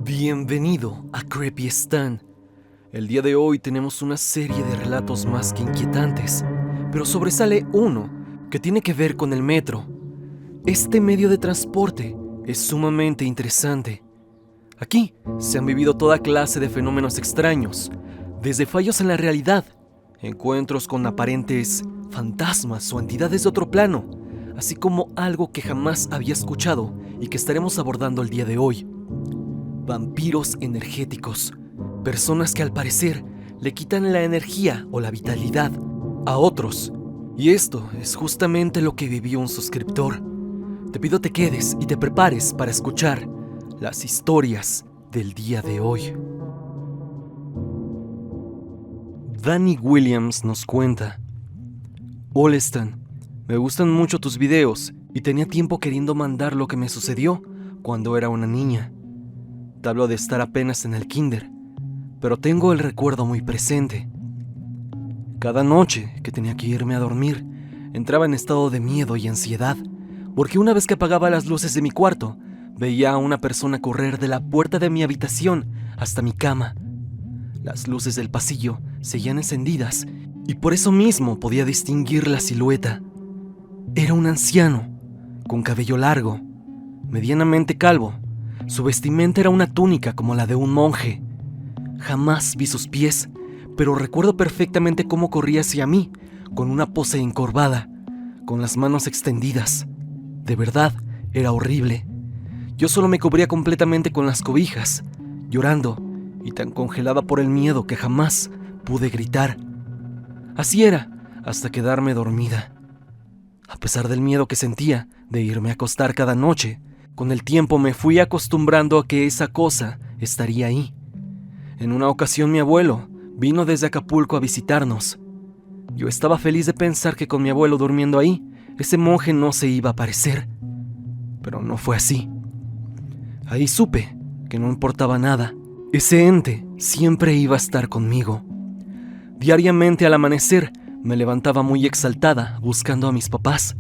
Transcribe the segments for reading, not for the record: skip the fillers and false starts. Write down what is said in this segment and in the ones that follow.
Bienvenido a Creepy Stan. El día de hoy tenemos una serie de relatos más que inquietantes, pero sobresale uno que tiene que ver con el metro. Este medio de transporte es sumamente interesante. Aquí se han vivido toda clase de fenómenos extraños, desde fallos en la realidad, encuentros con aparentes fantasmas o entidades de otro plano, así como algo que jamás había escuchado y que estaremos abordando el día de hoy. Vampiros energéticos, personas que al parecer le quitan la energía o la vitalidad a otros. Y esto es justamente lo que vivió un suscriptor. Te pido te quedes y te prepares para escuchar las historias del día de hoy. Danny Williams nos cuenta: Hola Stan, me gustan mucho tus videos y tenía tiempo queriendo mandar lo que me sucedió cuando era una niña. Te hablo de estar apenas en el kinder, pero tengo el recuerdo muy presente. Cada noche que tenía que irme a dormir, entraba en estado de miedo y ansiedad, porque una vez que apagaba las luces de mi cuarto, veía a una persona correr de la puerta de mi habitación hasta mi cama. Las luces del pasillo seguían encendidas y por eso mismo podía distinguir la silueta. Era un anciano, con cabello largo, medianamente calvo. Su vestimenta era una túnica como la de un monje. Jamás vi sus pies, pero recuerdo perfectamente cómo corría hacia mí, con una pose encorvada, con las manos extendidas. De verdad, era horrible. Yo solo me cubría completamente con las cobijas, llorando y tan congelada por el miedo que jamás pude gritar. Así era, hasta quedarme dormida. A pesar del miedo que sentía de irme a acostar cada noche, con el tiempo me fui acostumbrando a que esa cosa estaría ahí. En una ocasión mi abuelo vino desde Acapulco a visitarnos. Yo estaba feliz de pensar que con mi abuelo durmiendo ahí, ese monje no se iba a aparecer. Pero no fue así. Ahí supe que no importaba nada. Ese ente siempre iba a estar conmigo. Diariamente al amanecer me levantaba muy exaltada buscando a mis papás.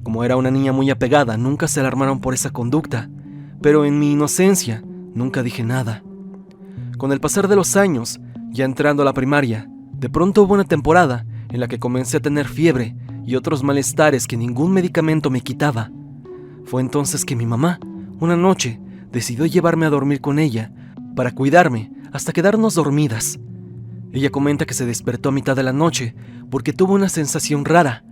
Como era una niña muy apegada, nunca se alarmaron por esa conducta, pero en mi inocencia nunca dije nada. Con el pasar de los años, ya entrando a la primaria, de pronto hubo una temporada en la que comencé a tener fiebre y otros malestares que ningún medicamento me quitaba. Fue entonces que mi mamá, una noche, decidió llevarme a dormir con ella para cuidarme hasta quedarnos dormidas. Ella comenta que se despertó a mitad de la noche porque tuvo una sensación rara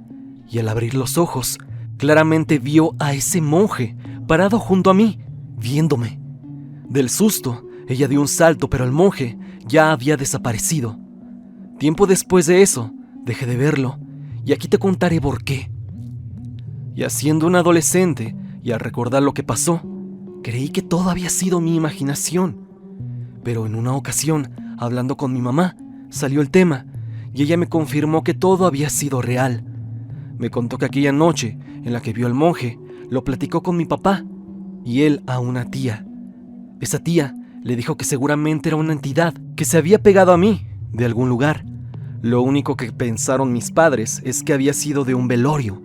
y al abrir los ojos, claramente vio a ese monje parado junto a mí, viéndome. Del susto, ella dio un salto, pero el monje ya había desaparecido. Tiempo después de eso, dejé de verlo, y aquí te contaré por qué. Ya siendo un adolescente, y al recordar lo que pasó, creí que todo había sido mi imaginación. Pero en una ocasión, hablando con mi mamá, salió el tema, y ella me confirmó que todo había sido real. Me contó que aquella noche en la que vio al monje, lo platicó con mi papá y él a una tía. Esa tía le dijo que seguramente era una entidad que se había pegado a mí de algún lugar. Lo único que pensaron mis padres es que había sido de un velorio.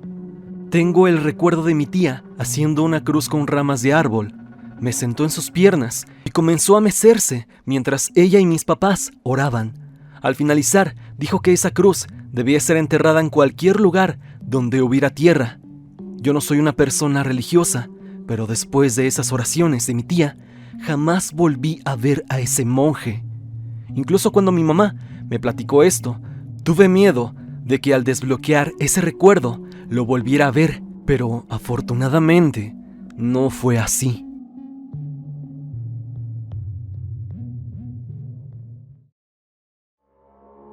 Tengo el recuerdo de mi tía haciendo una cruz con ramas de árbol. Me sentó en sus piernas y comenzó a mecerse mientras ella y mis papás oraban. Al finalizar, dijo que esa cruz debía ser enterrada en cualquier lugar donde hubiera tierra. Yo no soy una persona religiosa, pero después de esas oraciones de mi tía, jamás volví a ver a ese monje. Incluso cuando mi mamá me platicó esto, tuve miedo de que al desbloquear ese recuerdo lo volviera a ver, pero afortunadamente no fue así.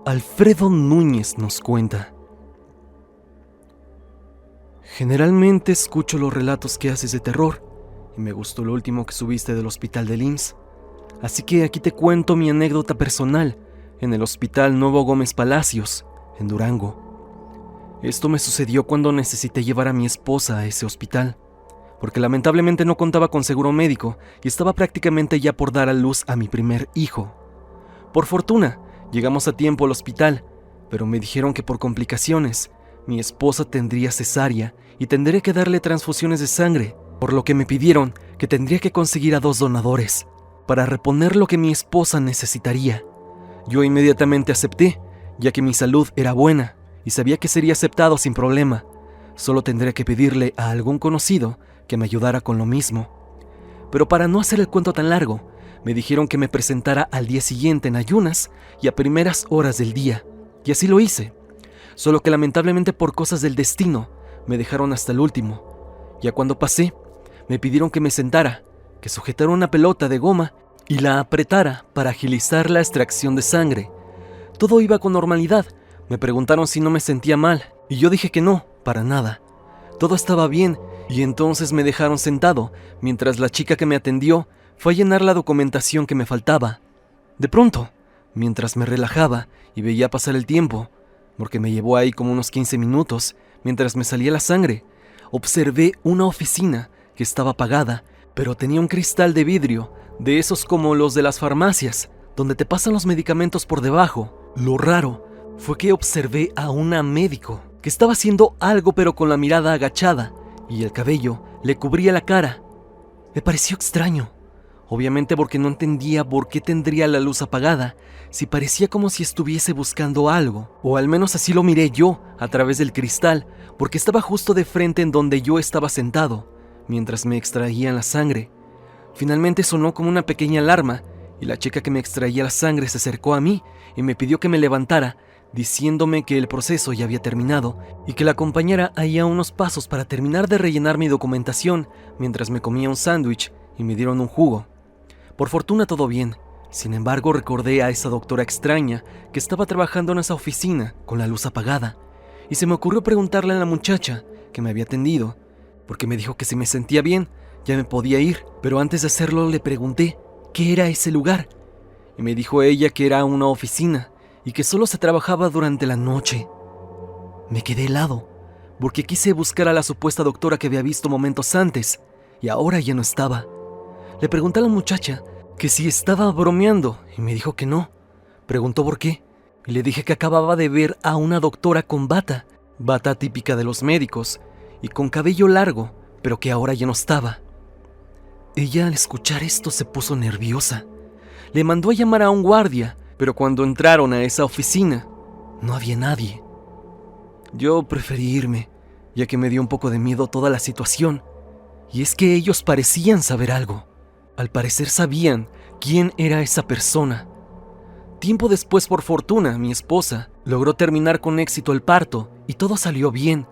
Alfredo Núñez nos cuenta: Generalmente escucho los relatos que haces de terror y me gustó lo último que subiste del hospital del IMSS. Así que aquí te cuento mi anécdota personal en el Hospital Nuevo Gómez Palacios, en Durango. Esto me sucedió cuando necesité llevar a mi esposa a ese hospital, porque lamentablemente no contaba con seguro médico y estaba prácticamente ya por dar a luz a mi primer hijo. Por fortuna, llegamos a tiempo al hospital, pero me dijeron que por complicaciones, mi esposa tendría cesárea y tendré que darle transfusiones de sangre, por lo que me pidieron que tendría que conseguir a 2 donadores. para reponer lo que mi esposa necesitaría. Yo inmediatamente acepté, ya que mi salud era buena y sabía que sería aceptado sin problema. Solo tendría que pedirle a algún conocido que me ayudara con lo mismo. Pero para no hacer el cuento tan largo, me dijeron que me presentara al día siguiente en ayunas y a primeras horas del día, y así lo hice. Solo que lamentablemente por cosas del destino, me dejaron hasta el último. Ya cuando pasé, me pidieron que me sentara, que sujetara una pelota de goma y la apretara para agilizar la extracción de sangre. Todo iba con normalidad. Me preguntaron si no me sentía mal, y yo dije que no, para nada. Todo estaba bien, y entonces me dejaron sentado, mientras la chica que me atendió fue a llenar la documentación que me faltaba. De pronto, mientras me relajaba y veía pasar el tiempo, porque me llevó ahí como unos 15 minutos, mientras me salía la sangre, observé una oficina que estaba apagada, pero tenía un cristal de vidrio, de esos como los de las farmacias, donde te pasan los medicamentos por debajo. Lo raro fue que observé a una médico que estaba haciendo algo pero con la mirada agachada y el cabello le cubría la cara. Me pareció extraño, obviamente porque no entendía por qué tendría la luz apagada, si parecía como si estuviese buscando algo, o al menos así lo miré yo a través del cristal, porque estaba justo de frente en donde yo estaba sentado, mientras me extraían la sangre. Finalmente sonó como una pequeña alarma, y la chica que me extraía la sangre se acercó a mí y me pidió que me levantara, diciéndome que el proceso ya había terminado y que la acompañara ahí a unos pasos para terminar de rellenar mi documentación mientras me comía un sándwich y me dieron un jugo. Por fortuna todo bien. Sin embargo, recordé a esa doctora extraña que estaba trabajando en esa oficina con la luz apagada y se me ocurrió preguntarle a la muchacha que me había atendido, porque me dijo que si me sentía bien ya me podía ir, pero antes de hacerlo le pregunté qué era ese lugar y me dijo ella que era una oficina y que solo se trabajaba durante la noche. Me quedé helado, porque quise buscar a la supuesta doctora que había visto momentos antes, y ahora ya no estaba. Le pregunté a la muchacha que si estaba bromeando, y me dijo que no. Preguntó por qué, y le dije que acababa de ver a una doctora con bata típica de los médicos, y con cabello largo, pero que ahora ya no estaba. Ella al escuchar esto se puso nerviosa. Le mandó a llamar a un guardia, pero cuando entraron a esa oficina, no había nadie. Yo preferí irme, ya que me dio un poco de miedo toda la situación. Y es que ellos parecían saber algo. Al parecer sabían quién era esa persona. Tiempo después, por fortuna, mi esposa logró terminar con éxito el parto y todo salió bien.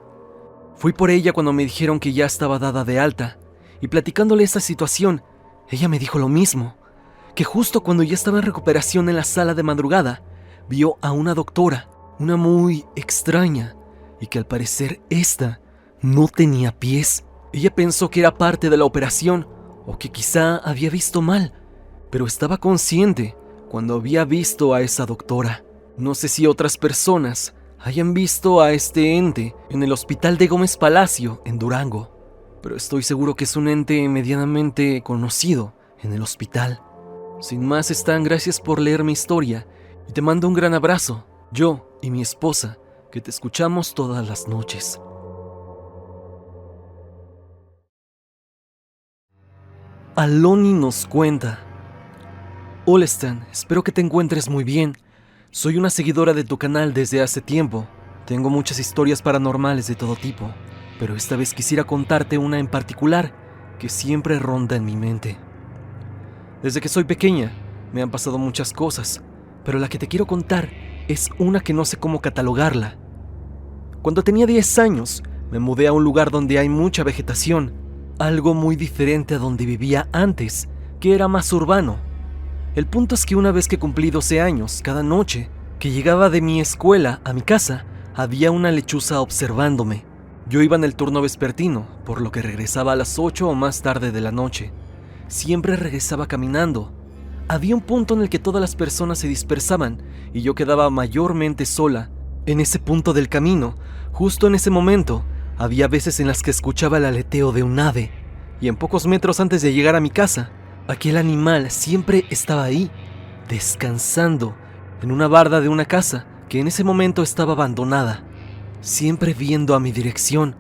Fui por ella cuando me dijeron que ya estaba dada de alta, y platicándole esta situación, ella me dijo lo mismo, que justo cuando ya estaba en recuperación en la sala de madrugada, vio a una doctora, una muy extraña, y que al parecer esta no tenía pies. Ella pensó que era parte de la operación, o que quizá había visto mal, pero estaba consciente cuando había visto a esa doctora. No sé si otras personas hayan visto a este ente en el hospital de Gómez Palacio, en Durango, pero estoy seguro que es un ente medianamente conocido en el hospital. Sin más, Stan, gracias por leer mi historia y te mando un gran abrazo, yo y mi esposa, que te escuchamos todas las noches. Aloni nos cuenta: Hola Stan, espero que te encuentres muy bien. Soy una seguidora de tu canal desde hace tiempo. Tengo muchas historias paranormales de todo tipo, pero esta vez quisiera contarte una en particular que siempre ronda en mi mente. Desde que soy pequeña, me han pasado muchas cosas, pero la que te quiero contar es una que no sé cómo catalogarla. Cuando tenía 10 años, me mudé a un lugar donde hay mucha vegetación, algo muy diferente a donde vivía antes, que era más urbano. El punto es que una vez que cumplí 12 años, cada noche que llegaba de mi escuela a mi casa, había una lechuza observándome. Yo iba en el turno vespertino, por lo que regresaba a las 8 o más tarde de la noche. Siempre regresaba caminando. Había un punto en el que todas las personas se dispersaban y yo quedaba mayormente sola. En ese punto del camino, justo en ese momento, había veces en las que escuchaba el aleteo de un ave, y en pocos metros antes de llegar a mi casa, aquel animal siempre estaba ahí, descansando, en una barda de una casa que en ese momento estaba abandonada, siempre viendo a mi dirección.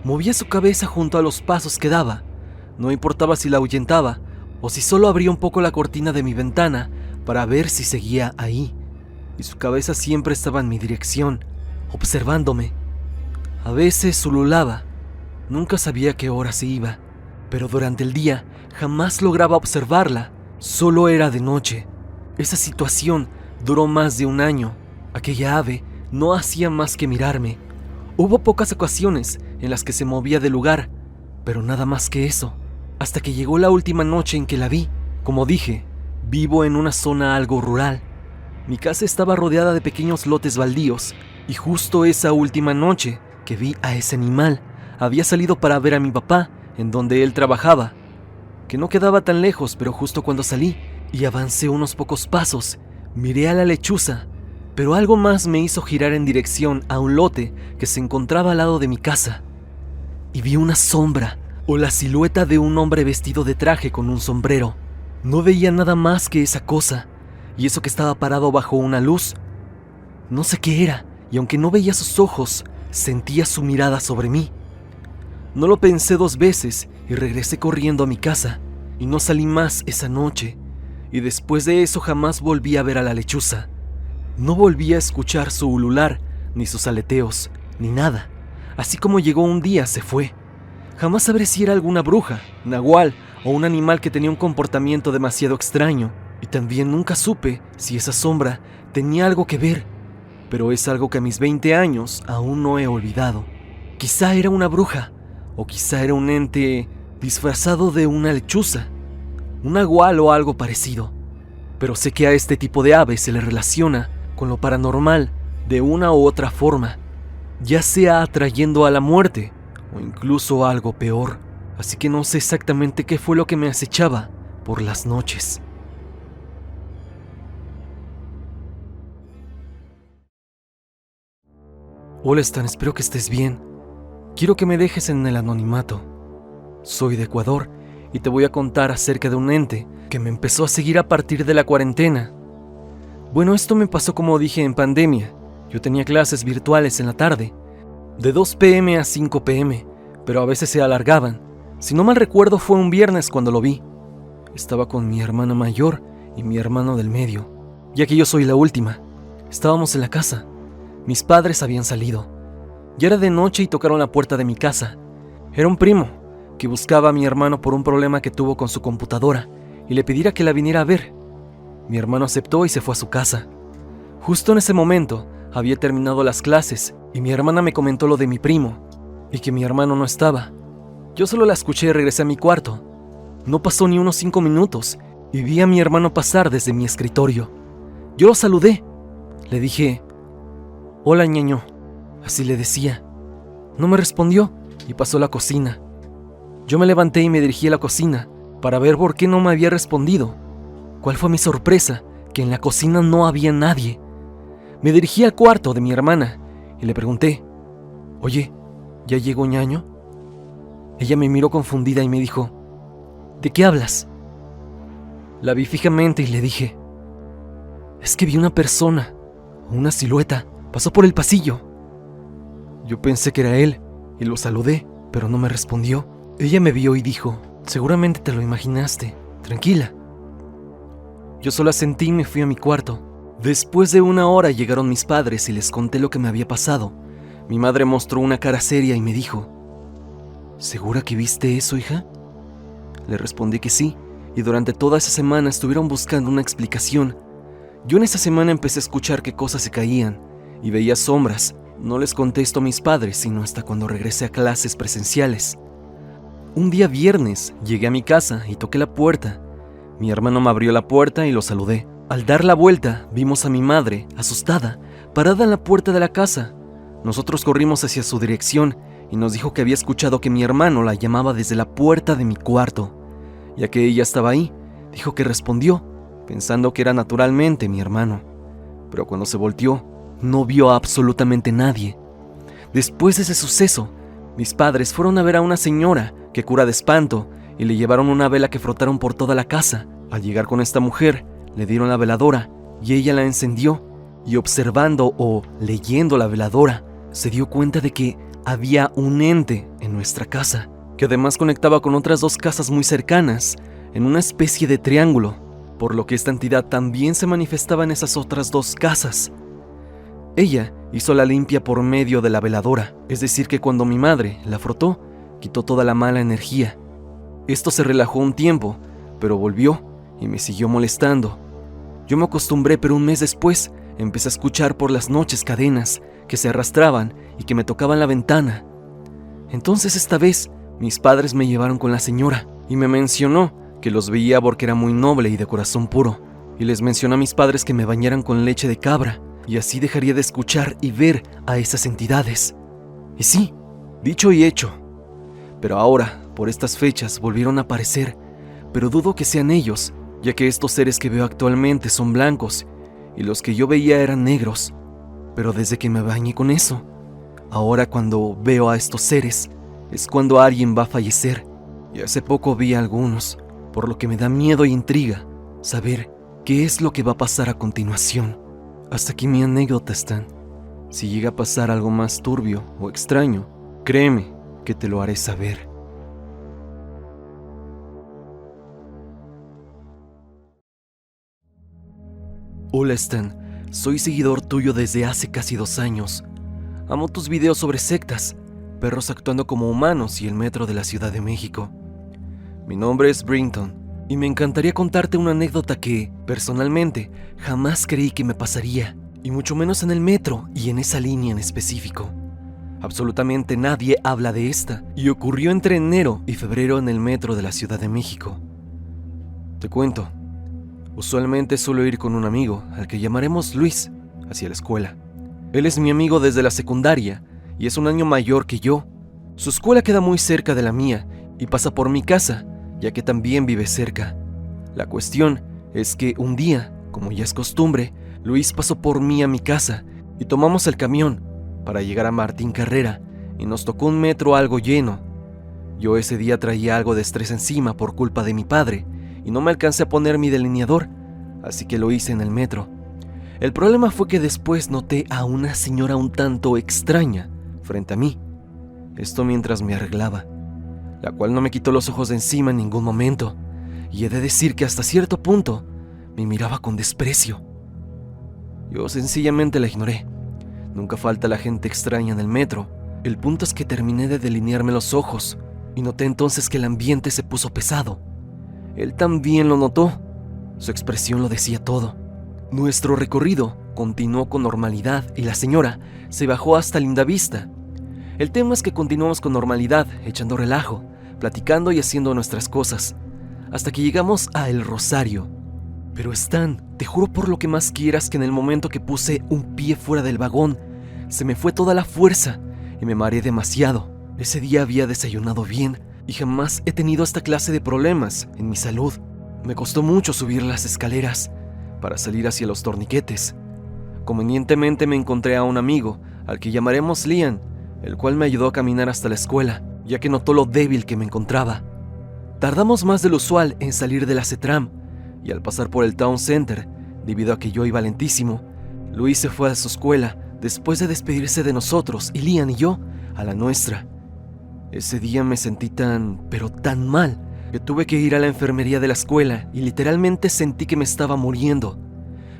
Movía su cabeza junto a los pasos que daba. No importaba si la ahuyentaba o si solo abría un poco la cortina de mi ventana para ver si seguía ahí, y su cabeza siempre estaba en mi dirección, observándome. A veces ululaba, nunca sabía qué hora se iba, pero durante el día jamás lograba observarla, solo era de noche. Esa situación duró más de un año. Aquella ave no hacía más que mirarme. Hubo pocas ocasiones en las que se movía del lugar, pero nada más que eso, hasta que llegó la última noche en que la vi. Como dije, vivo en una zona algo rural. Mi casa estaba rodeada de pequeños lotes baldíos, y justo esa última noche que vi a ese animal, había salido para ver a mi papá, en donde él trabajaba, que no quedaba tan lejos, pero justo cuando salí y avancé unos pocos pasos, miré a la lechuza, pero algo más me hizo girar en dirección a un lote que se encontraba al lado de mi casa, y vi una sombra o la silueta de un hombre vestido de traje con un sombrero. No veía nada más que esa cosa, y eso que estaba parado bajo una luz. No sé qué era, y aunque no veía sus ojos, sentía su mirada sobre mí. No lo pensé dos veces y regresé corriendo a mi casa, y no salí más esa noche, y después de eso jamás volví a ver a la lechuza. No volví a escuchar su ulular, ni sus aleteos, ni nada. Así como llegó un día, se fue. Jamás sabré si era alguna bruja, nahual o un animal que tenía un comportamiento demasiado extraño, y también nunca supe si esa sombra tenía algo que ver, pero es algo que a mis 20 años aún no he olvidado. Quizá era una bruja, o quizá era un ente disfrazado de una lechuza, un nahual o algo parecido, pero sé que a este tipo de aves se le relaciona con lo paranormal de una u otra forma, ya sea atrayendo a la muerte o incluso algo peor, así que no sé exactamente qué fue lo que me acechaba por las noches. Hola Stan, espero que estés bien. Quiero que me dejes en el anonimato. Soy de Ecuador y te voy a contar acerca de un ente que me empezó a seguir a partir de la cuarentena. Bueno, esto me pasó como dije en pandemia. Yo tenía clases virtuales en la tarde, de 2 p.m. a 5 p.m., pero a veces se alargaban. Si no mal recuerdo fue un viernes cuando lo vi. Estaba con mi hermana mayor y mi hermano del medio, ya que yo soy la última. Estábamos en la casa. Mis padres habían salido. Ya era de noche y tocaron la puerta de mi casa. Era un primo que buscaba a mi hermano por un problema que tuvo con su computadora y le pidiera que la viniera a ver. Mi hermano aceptó y se fue a su casa. Justo en ese momento había terminado las clases y mi hermana me comentó lo de mi primo y que mi hermano no estaba. Yo solo la escuché y regresé a mi cuarto. No pasó ni unos 5 minutos y vi a mi hermano pasar desde mi escritorio. Yo lo saludé. Le dije: «Hola, ñaño», así le decía. No me respondió y pasó a la cocina. Yo me levanté y me dirigí a la cocina para ver por qué no me había respondido. ¿Cuál fue mi sorpresa? Que en la cocina no había nadie. Me dirigí al cuarto de mi hermana y le pregunté: «Oye, ¿ya llegó ñaño?». Ella me miró confundida y me dijo: «¿De qué hablas?». La vi fijamente y le dije: «Es que vi una persona, una silueta, pasó por el pasillo». Yo pensé que era él y lo saludé, pero no me respondió. Ella me vio y dijo: «Seguramente te lo imaginaste, tranquila». Yo solo asentí y me fui a mi cuarto. Después de 1 hora llegaron mis padres y les conté lo que me había pasado. Mi madre mostró una cara seria y me dijo: «¿Segura que viste eso, hija?». Le respondí que sí, y durante toda esa semana estuvieron buscando una explicación. Yo en esa semana empecé a escuchar que cosas se caían y veía sombras. No les conté esto a mis padres, sino hasta cuando regresé a clases presenciales. Un día viernes llegué a mi casa y toqué la puerta. Mi hermano me abrió la puerta y lo saludé. Al dar la vuelta, vimos a mi madre, asustada, parada en la puerta de la casa. Nosotros corrimos hacia su dirección y nos dijo que había escuchado que mi hermano la llamaba desde la puerta de mi cuarto. Ya que ella estaba ahí, dijo que respondió, pensando que era naturalmente mi hermano. Pero cuando se volteó, no vio a absolutamente nadie. Después de ese suceso, mis padres fueron a ver a una señora que cura de espanto y le llevaron una vela que frotaron por toda la casa. Al llegar con esta mujer, le dieron la veladora y ella la encendió, y observando o leyendo la veladora, se dio cuenta de que había un ente en nuestra casa, que además conectaba con otras 2 casas muy cercanas, en una especie de triángulo, por lo que esta entidad también se manifestaba en esas otras 2 casas. Ella hizo la limpia por medio de la veladora, es decir que cuando mi madre la frotó, quitó toda la mala energía. Esto se relajó un tiempo, pero volvió y me siguió molestando. Yo me acostumbré, pero un mes después empecé a escuchar por las noches cadenas que se arrastraban y que me tocaban la ventana. Entonces esta vez mis padres me llevaron con la señora y me mencionó que los veía porque era muy noble y de corazón puro, y les mencionó a mis padres que me bañaran con leche de cabra y así dejaría de escuchar y ver a esas entidades. Y sí, dicho y hecho. Pero ahora, por estas fechas, volvieron a aparecer, pero dudo que sean ellos, ya que estos seres que veo actualmente son blancos y los que yo veía eran negros. Pero desde que me bañé con eso, ahora cuando veo a estos seres, es cuando alguien va a fallecer, y hace poco vi a algunos, por lo que me da miedo e intriga saber qué es lo que va a pasar a continuación. Hasta aquí mi anécdota, Stan. Si llega a pasar algo más turbio o extraño, créeme que te lo haré saber. Hola, Stan. Soy seguidor tuyo desde hace casi 2 años. Amo tus videos sobre sectas, perros actuando como humanos y el metro de la Ciudad de México. Mi nombre es Brinton y me encantaría contarte una anécdota que, personalmente, jamás creí que me pasaría, y mucho menos en el metro y en esa línea en específico. Absolutamente nadie habla de esta, y ocurrió entre enero y febrero en el metro de la Ciudad de México. Te cuento, usualmente suelo ir con un amigo, al que llamaremos Luis, hacia la escuela. Él es mi amigo desde la secundaria y es un año mayor que yo. Su escuela queda muy cerca de la mía y pasa por mi casa, ya que también vive cerca. La cuestión es que un día, como ya es costumbre, Luis pasó por mí a mi casa y tomamos el camión para llegar a Martín Carrera, y nos tocó un metro algo lleno. Yo ese día traía algo de estrés encima por culpa de mi padre y no me alcancé a poner mi delineador, así que lo hice en el metro. El problema fue que después noté a una señora un tanto extraña frente a mí, esto mientras me arreglaba, la cual no me quitó los ojos de encima en ningún momento, y he de decir que hasta cierto punto me miraba con desprecio. Yo sencillamente la ignoré. Nunca falta la gente extraña en el metro. El punto es que terminé de delinearme los ojos y noté entonces que el ambiente se puso pesado. Él también lo notó. Su expresión lo decía todo. Nuestro recorrido continuó con normalidad y la señora se bajó hasta Lindavista. El tema es que continuamos con normalidad, echando relajo, platicando y haciendo nuestras cosas, hasta que llegamos a El Rosario. Pero Stan, te juro por lo que más quieras que en el momento que puse un pie fuera del vagón, se me fue toda la fuerza y me mareé demasiado. Ese día había desayunado bien y jamás he tenido esta clase de problemas en mi salud. Me costó mucho subir las escaleras para salir hacia los torniquetes. Convenientemente me encontré a un amigo, al que llamaremos Liam, el cual me ayudó a caminar hasta la escuela, ya que notó lo débil que me encontraba. Tardamos más de lo usual en salir de la CETRAM, y al pasar por el Town Center, debido a que yo iba lentísimo, Luis se fue a su escuela después de despedirse de nosotros y Liam y yo a la nuestra. Ese día me sentí tan, pero tan mal, que tuve que ir a la enfermería de la escuela y literalmente sentí que me estaba muriendo.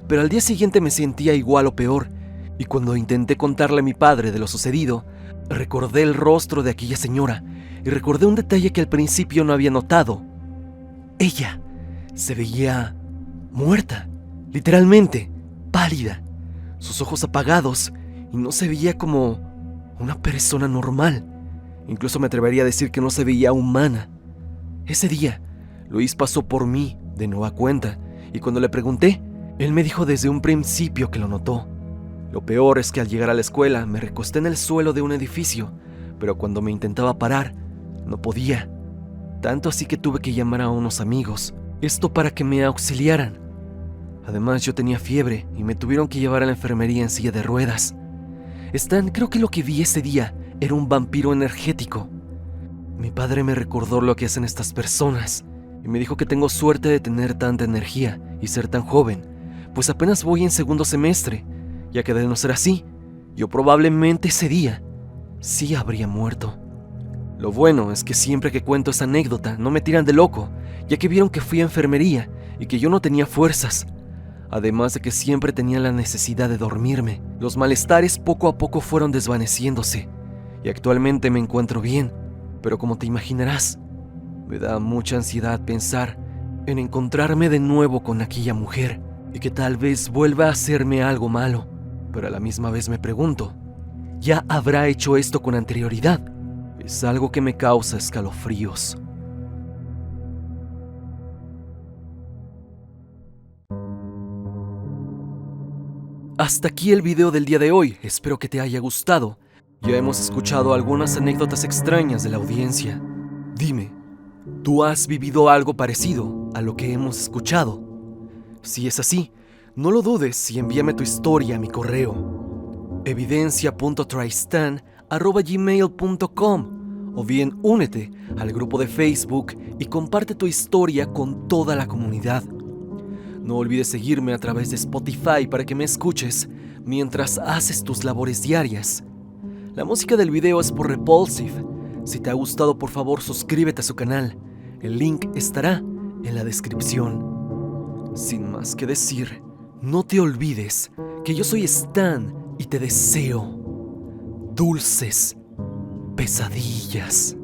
Pero al día siguiente me sentía igual o peor, y cuando intenté contarle a mi padre de lo sucedido, recordé el rostro de aquella señora y recordé un detalle que al principio no había notado. Ella se veía muerta, literalmente, pálida, sus ojos apagados, y no se veía como una persona normal. Incluso me atrevería a decir que no se veía humana. Ese día, Luis pasó por mí de nueva cuenta, y cuando le pregunté, él me dijo desde un principio que lo notó. Lo peor es que al llegar a la escuela me recosté en el suelo de un edificio, pero cuando me intentaba parar, no podía. Tanto así que tuve que llamar a unos amigos, esto para que me auxiliaran. Además, yo tenía fiebre y me tuvieron que llevar a la enfermería en silla de ruedas. Stan, creo que lo que vi ese día era un vampiro energético. Mi padre me recordó lo que hacen estas personas y me dijo que tengo suerte de tener tanta energía y ser tan joven, pues apenas voy en 2º semestre, ya que de no ser así, yo probablemente ese día sí habría muerto. Lo bueno es que siempre que cuento esa anécdota no me tiran de loco, ya que vieron que fui a enfermería y que yo no tenía fuerzas. Además de que siempre tenía la necesidad de dormirme, los malestares poco a poco fueron desvaneciéndose y actualmente me encuentro bien, pero como te imaginarás, me da mucha ansiedad pensar en encontrarme de nuevo con aquella mujer y que tal vez vuelva a hacerme algo malo, pero a la misma vez me pregunto, ¿ya habrá hecho esto con anterioridad? Es algo que me causa escalofríos. Hasta aquí el video del día de hoy, espero que te haya gustado. Ya hemos escuchado algunas anécdotas extrañas de la audiencia. Dime, ¿tú has vivido algo parecido a lo que hemos escuchado? Si es así, no lo dudes y envíame tu historia a mi correo evidencia.tristan@gmail.com o bien únete al grupo de Facebook y comparte tu historia con toda la comunidad. No olvides seguirme a través de Spotify para que me escuches mientras haces tus labores diarias. La música del video es por Repulsive. Si te ha gustado, por favor suscríbete a su canal. El link estará en la descripción. Sin más que decir, no te olvides que yo soy Stan y te deseo dulces pesadillas.